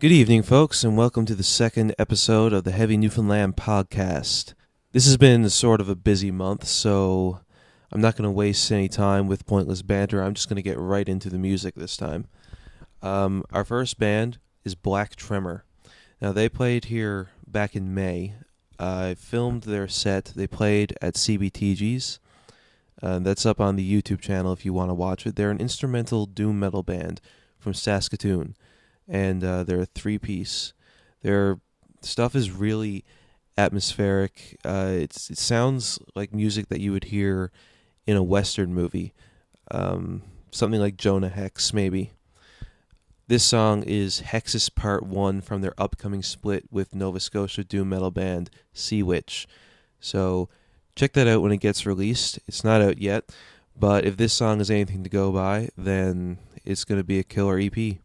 Good evening, folks, and welcome to the second episode of the HeavyNFLD Podcast. This has been sort of a busy month, so I'm not going to waste any time with pointless banter. I'm just going to get right into the music this time. Our first band is Black Tremor. Now, they played here back in May. I filmed their set. They played at CBTG's. That's up on the YouTube channel if you want to watch it. They're an instrumental doom metal band from Saskatoon. And they're a three-piece. Their stuff is really atmospheric. It sounds like music that you would hear in a Western movie. Something like Jonah Hex, maybe. This song is Hexus Part 1 from their upcoming split with Nova Scotia doom metal band Sea Witch. So check that out when it gets released. It's not out yet, but if this song is anything to go by, then it's going to be a killer EP.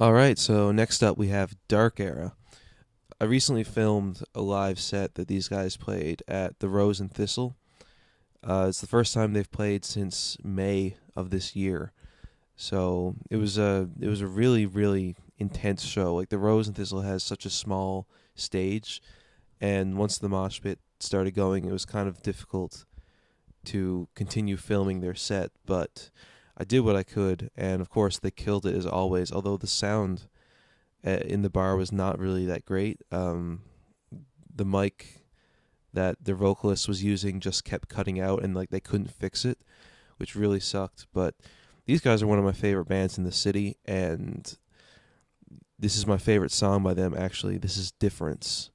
All right, so next up we have Dark Era. I recently filmed a live set that these guys played at the Rose and Thistle. It's the first time they've played since May of this year. So it was a really, really intense show. Like, the Rose and Thistle has such a small stage, and once the mosh pit started going, it was kind of difficult to continue filming their set, but I did what I could, and of course they killed it as always, although the sound in the bar was not really that great. The mic that their vocalist was using just kept cutting out, and like they couldn't fix it, which really sucked. But these guys are one of my favorite bands in the city, and this is my favorite song by them, actually. This is Difference.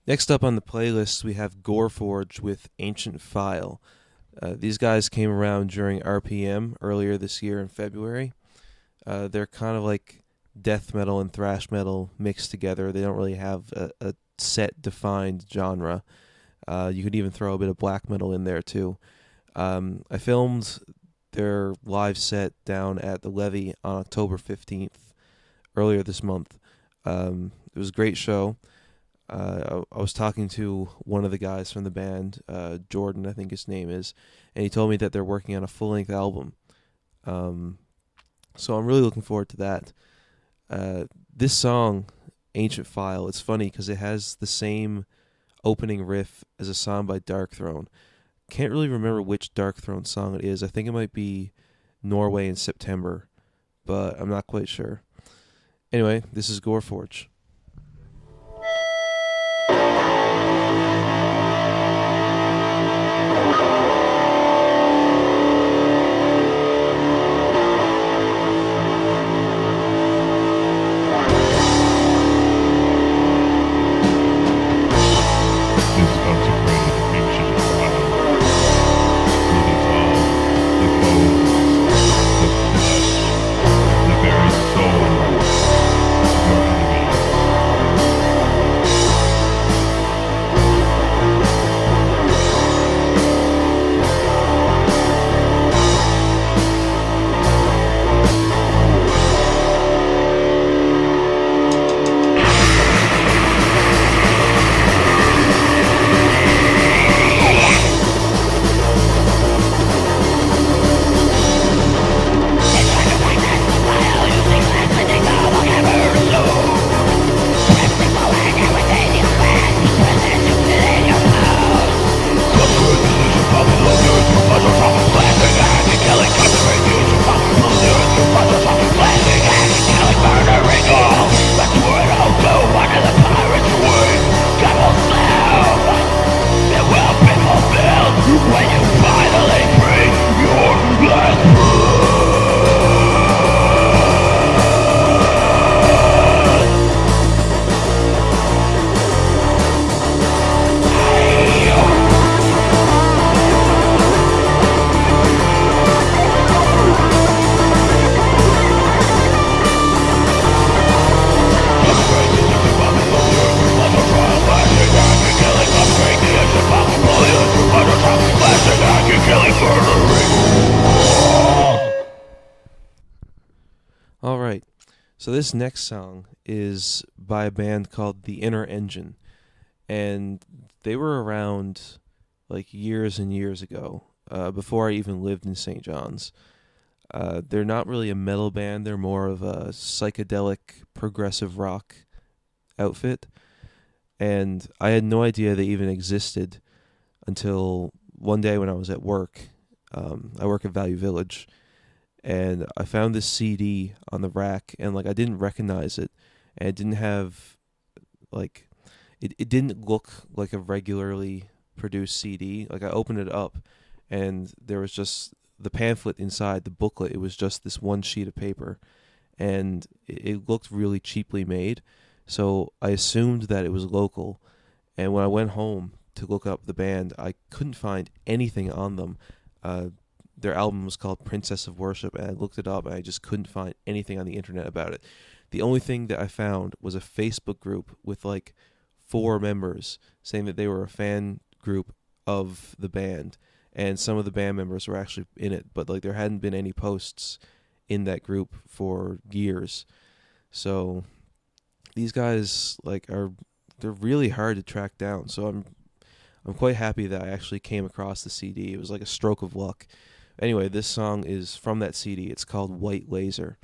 Next up on the playlist, we have Goreforge with Ancient Phial. These guys came around during RPM earlier this year in February. They're kind of like death metal and thrash metal mixed together. They don't really have a set defined genre. You could even throw a bit of black metal in there too. I filmed their live set down at the Levy on October 15th, earlier this month. It was a great show. I was talking to one of the guys from the band, Jordan, I think his name is, and he told me that they're working on a full-length album. So I'm really looking forward to that. This song, Ancient Phial, it's funny because it has the same opening riff as a song by Darkthrone. Can't really remember which Darkthrone song it is. I think it might be Norway in September, but I'm not quite sure. Anyway, this is Goreforge. The very soul of your enemies. So this next song is by a band called The Inner Engine, and they were around like years and years ago, before I even lived in St. John's. They're not really a metal band; they're more of a psychedelic progressive rock outfit, and I had no idea they even existed until one day when I was at work. I work at Value Village, and I found this CD on the rack, and like I didn't recognize it, and it didn't have like it didn't look like a regularly produced CD. Like I opened it up, and there was just the pamphlet inside the booklet. It was just this one sheet of paper, and it looked really cheaply made. So I assumed that it was local, and when I went home to look up the band, I couldn't find anything on them. Their album was called Princess of Worship, and I looked it up, and I just couldn't find anything on the internet about it. The only thing that I found was a Facebook group with like 4 members saying that they were a fan group of the band, and some of the band members were actually in it, but like there hadn't been any posts in that group for years. So these guys they're really hard to track down. So I'm quite happy that I actually came across the CD. It was like a stroke of luck. Anyway, this song is from that CD. It's called White Laser.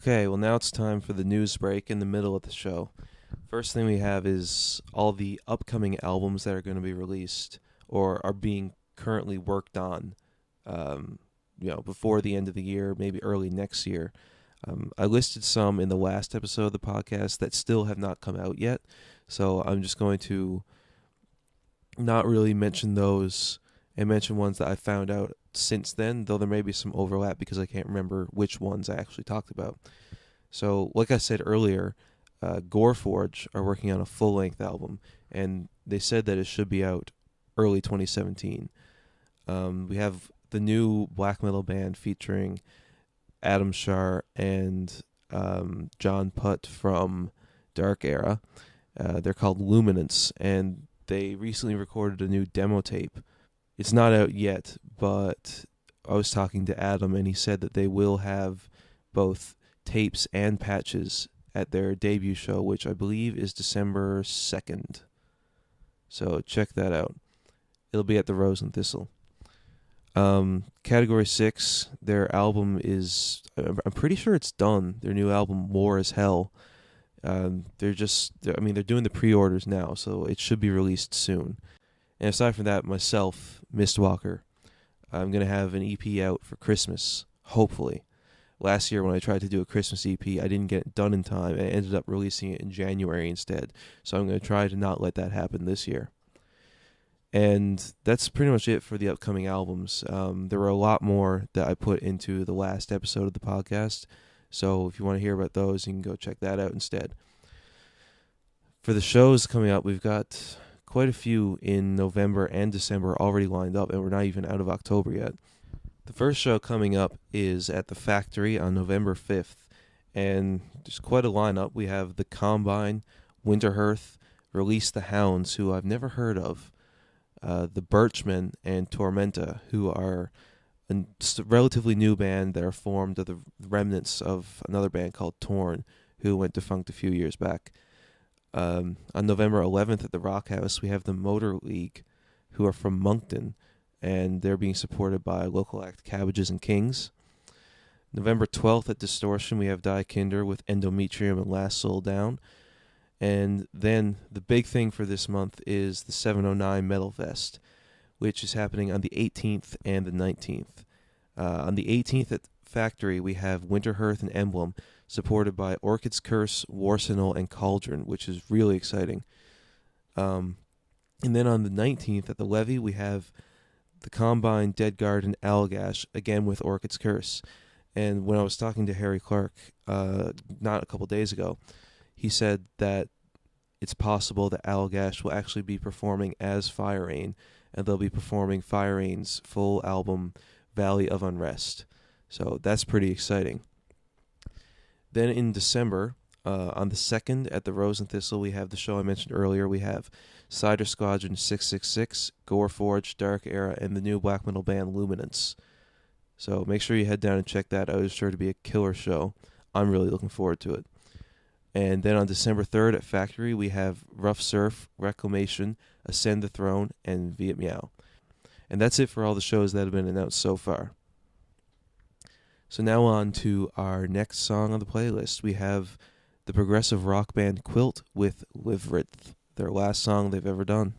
Okay, well now it's time for the news break in the middle of the show. First thing we have is all the upcoming albums that are going to be released or are being currently worked on, before the end of the year, maybe early next year. I listed some in the last episode of the podcast that still have not come out yet, so I'm just going to not really mention those and mention ones that I found out since then, though there may be some overlap because I can't remember which ones I actually talked about. So, like I said earlier, Goreforge are working on a full-length album, and they said that it should be out early 2017. We have the new black metal band featuring Adam Shar and John Putt from Dark Era. They're called Luminance, and they recently recorded a new demo tape. It's not out yet, but I was talking to Adam, and he said that they will have both tapes and patches at their debut show, which I believe is December 2nd. So check that out. It'll be at the Rose and Thistle. Category 6, their album is, I'm pretty sure it's done. Their new album, War is Hell. They're doing the pre-orders now, so it should be released soon. And aside from that, myself, Mistwalker, I'm going to have an EP out for Christmas, hopefully. Last year when I tried to do a Christmas EP, I didn't get it done in time, and I ended up releasing it in January instead. So I'm going to try to not let that happen this year. And that's pretty much it for the upcoming albums. There were a lot more that I put into the last episode of the podcast, so if you want to hear about those, you can go check that out instead. For the shows coming up, we've got quite a few in November and December already lined up, and we're not even out of October yet. The first show coming up is at the Factory on November 5th, and there's quite a lineup. We have The Combine, Winterhearth, Release the Hounds, who I've never heard of, The Birchmen, and Tormenta, who are a relatively new band that are formed of the remnants of another band called Torn, who went defunct a few years back. On November 11th at the Rock House, we have the Motor League, who are from Moncton, and they're being supported by local act Cabbages and Kings. November 12th at Distortion, we have Die Kinder with Endometrium and Last Soul Down. And then the big thing for this month is the 709 Metal Fest, which is happening on the 18th and the 19th. On the 18th at Factory, we have Winterhearth and Emblem, supported by Orchid's Curse, Warsenal, and Cauldron, which is really exciting. And then on the 19th at the Levy, we have the Combine, Dead Guard, and Allagash, again with Orchid's Curse. And when I was talking to Harry Clark, not a couple days ago, he said that it's possible that Allagash will actually be performing as Fire Rain, and they'll be performing Fire Rain's full album, Valley of Unrest. So that's pretty exciting. Then in December, on the 2nd at the Rose and Thistle, we have the show I mentioned earlier. We have Cider Squadron 666, Goreforge, Dark Era, and the new black metal band Luminance. So make sure you head down and check that out. It's sure to be a killer show. I'm really looking forward to it. And then on December 3rd at Factory, we have Rough Surf, Reclamation, Ascend the Throne, and Viet Meow. And that's it for all the shows that have been announced so far. So now on to our next song on the playlist. We have the progressive rock band Quilt with Lyvwridth, their last song they've ever done.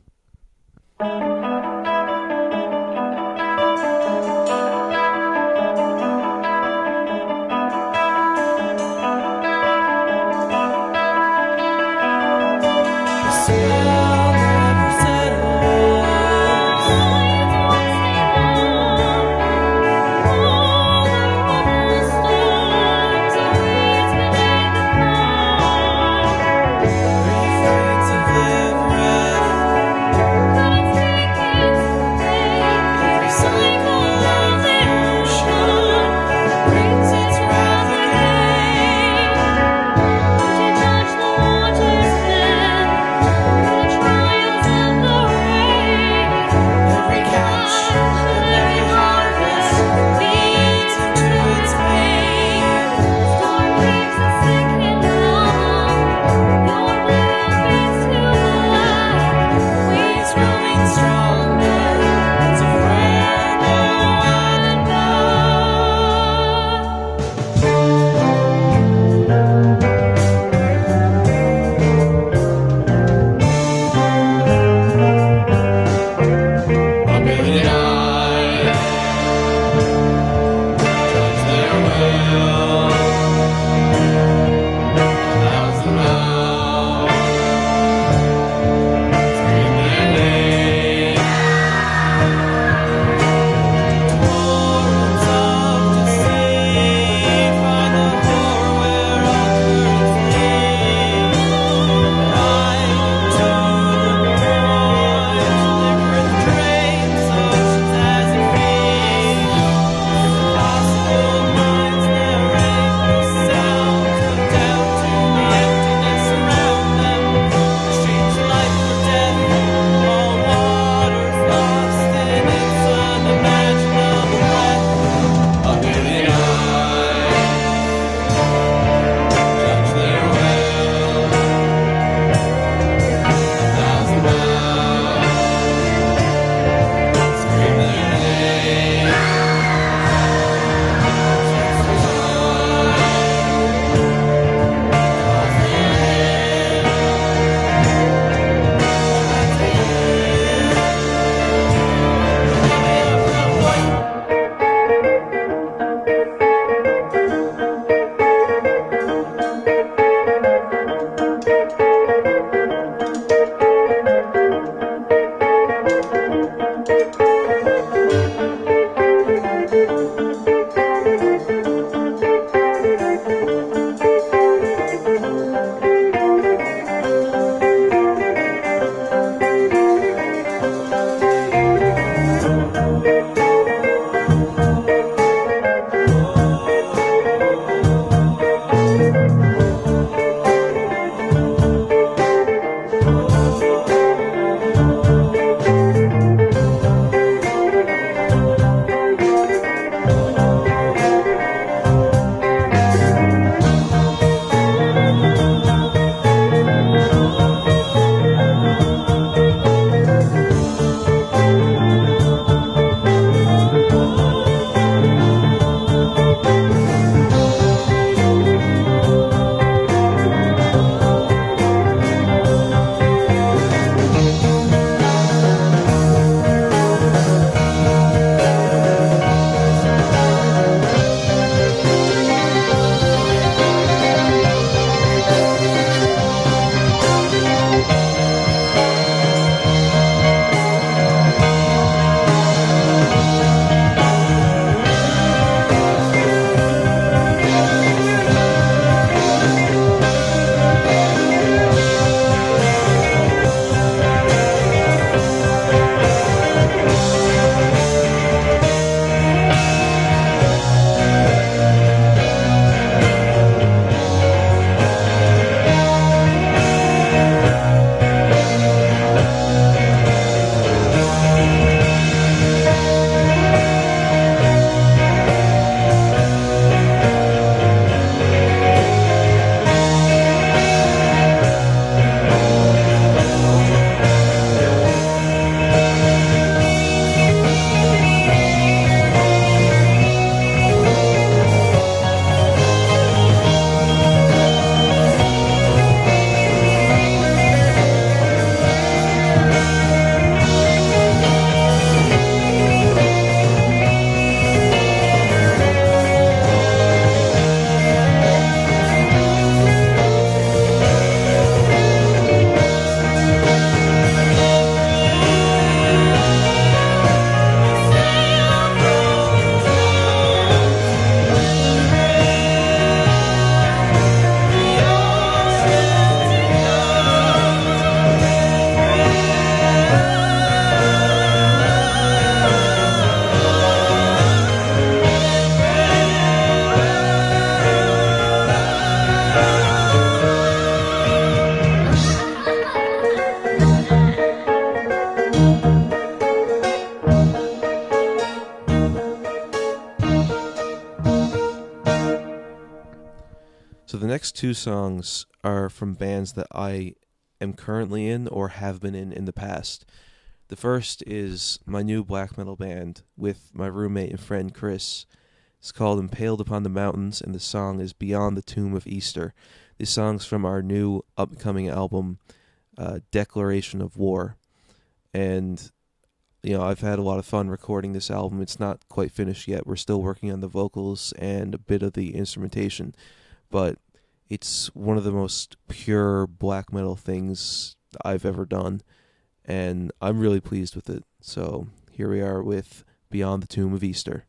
next two songs are from bands that I am currently in or have been in the past. The first is my new black metal band with my roommate and friend Chris. It's called Impaled Upon the Mountains, and the song is Beyond the Tomb of Easter. This song's from our new upcoming album, Declaration of War. And, I've had a lot of fun recording this album. It's not quite finished yet. We're still working on the vocals and a bit of the instrumentation. But it's one of the most pure black metal things I've ever done. And I'm really pleased with it. So here we are with Beyond the Tomb of Easter.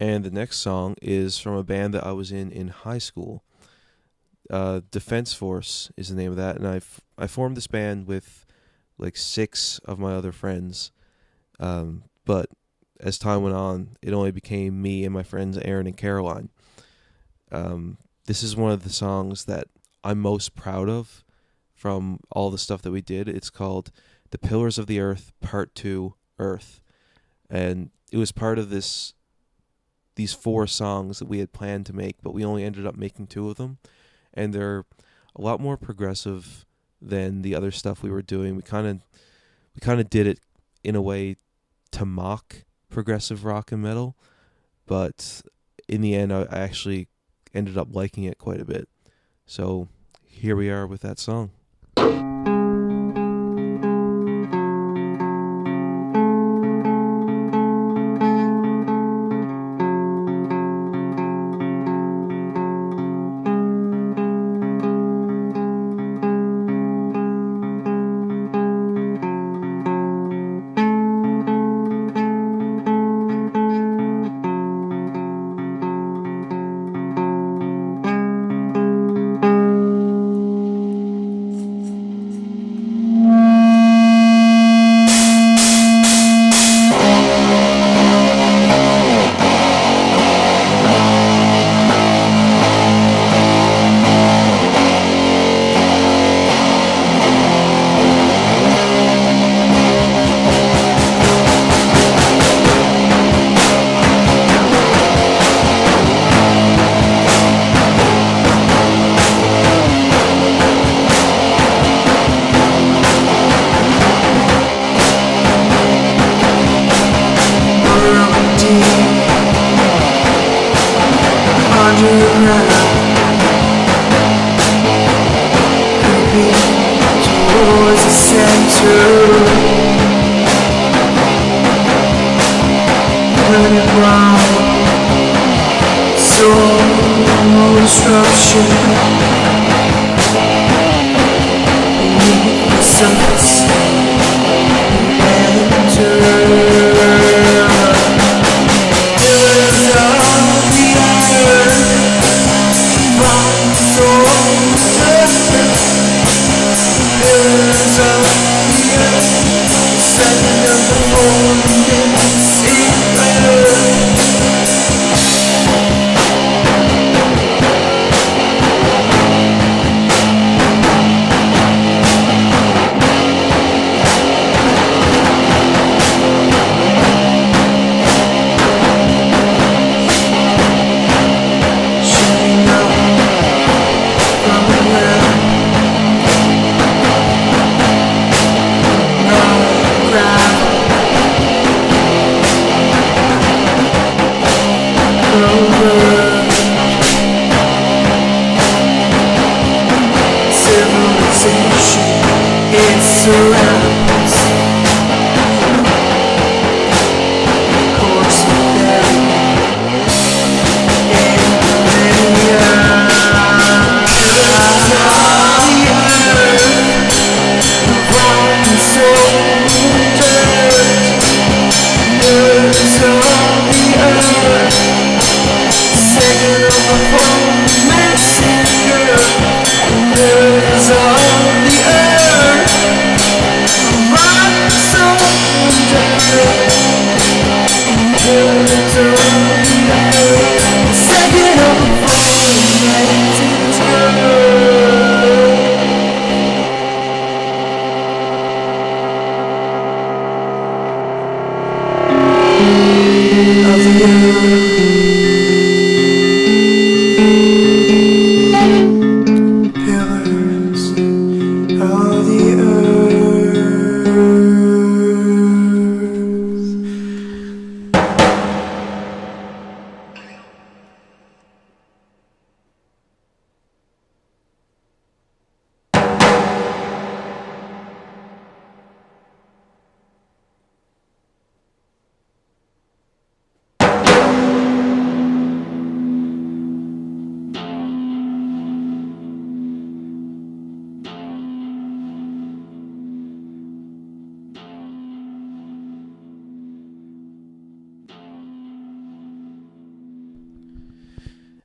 And the next song is from a band that I was in high school. Defense Force is the name of that, and I formed this band with like 6 of my other friends. But as time went on, it only became me and my friends Aaron and Caroline. This is one of the songs that I'm most proud of from all the stuff that we did. It's called The Pillars of the Earth, Part 2, Earth. And it was part of these 4 songs that we had planned to make, but we only ended up making 2 of them. And they're a lot more progressive than the other stuff we were doing. We kind of did it in a way to mock progressive rock and metal, but in the end, I actually ended up liking it quite a bit. So here we are with that song.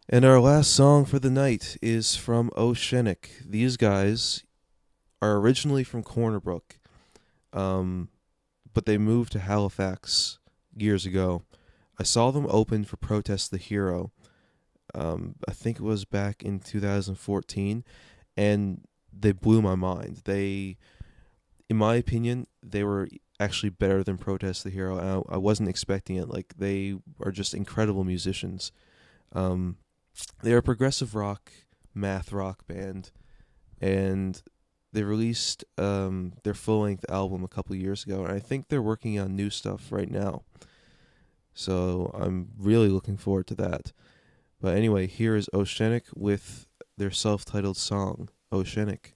And our last song for the night is from Oceanic. These guys are originally from Corner Brook, but they moved to Halifax years ago. I saw them open for Protest the Hero. I think it was back in 2014, and they blew my mind. They, in my opinion, they were actually better than Protest the Hero. I wasn't expecting it. Like, they are just incredible musicians. They're a progressive rock, math rock band, and they released their full-length album a couple years ago, and I think they're working on new stuff right now. So I'm really looking forward to that. But anyway, here is Oceanic with their self-titled song, Oceanic.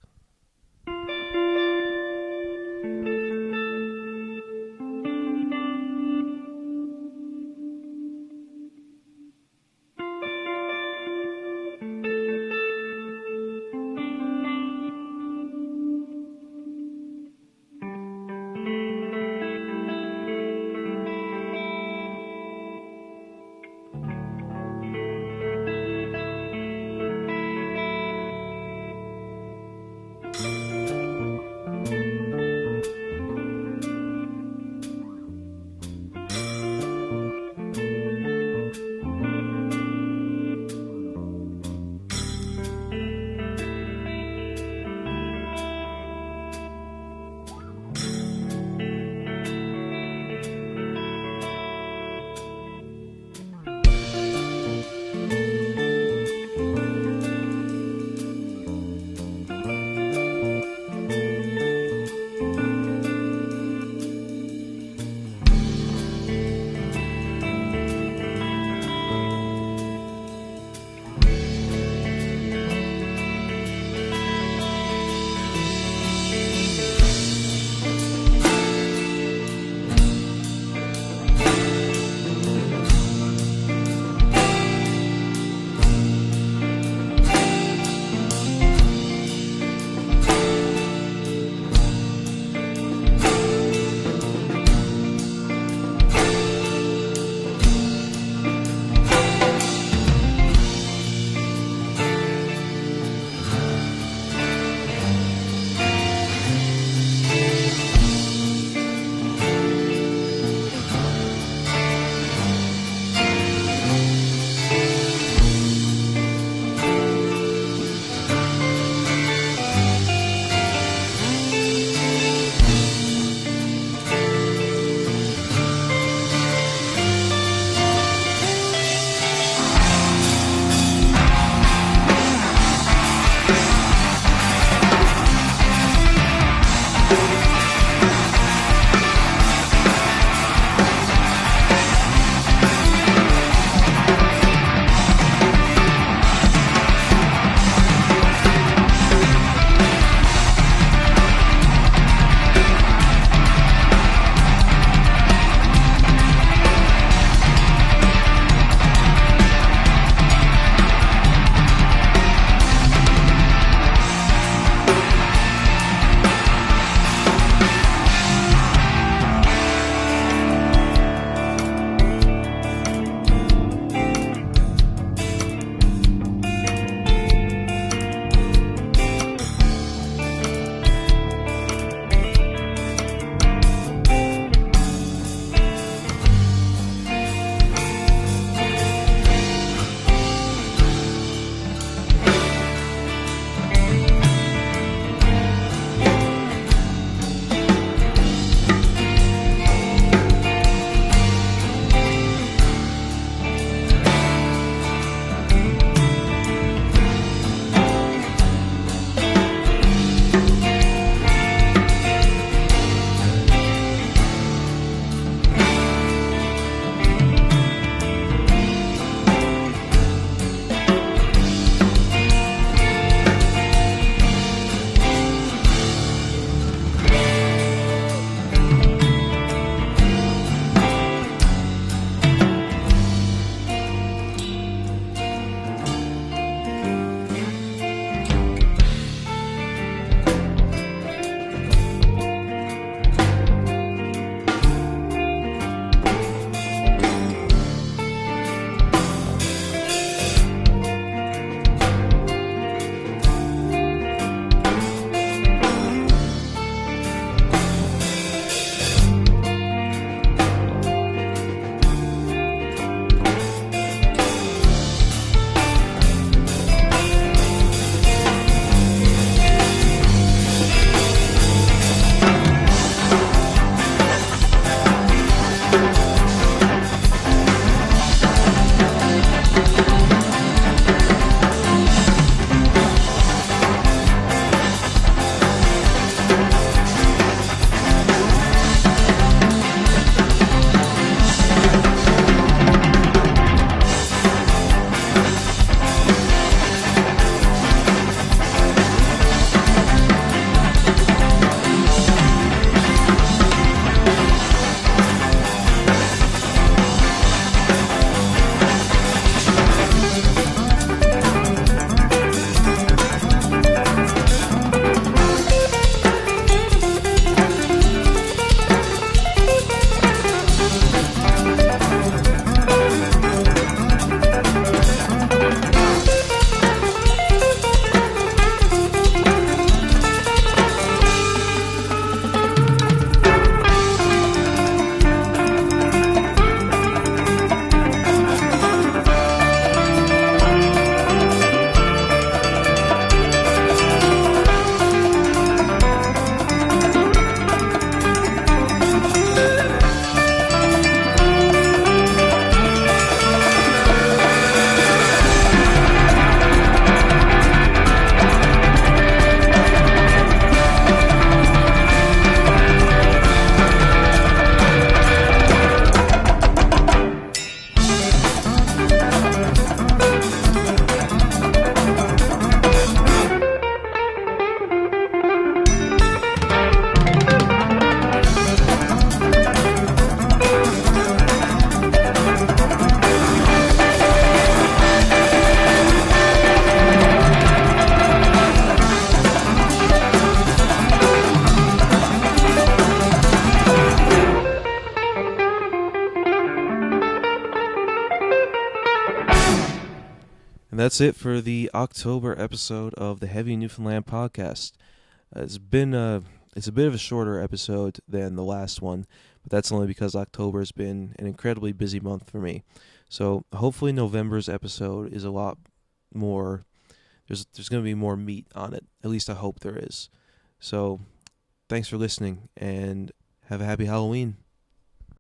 And that's it for the October episode of the Heavy Newfoundland Podcast. It's been it's a bit of a shorter episode than the last one, but that's only because October has been an incredibly busy month for me. So hopefully November's episode is a lot more. There's going to be more meat on it. At least I hope there is. So thanks for listening, and have a happy Halloween.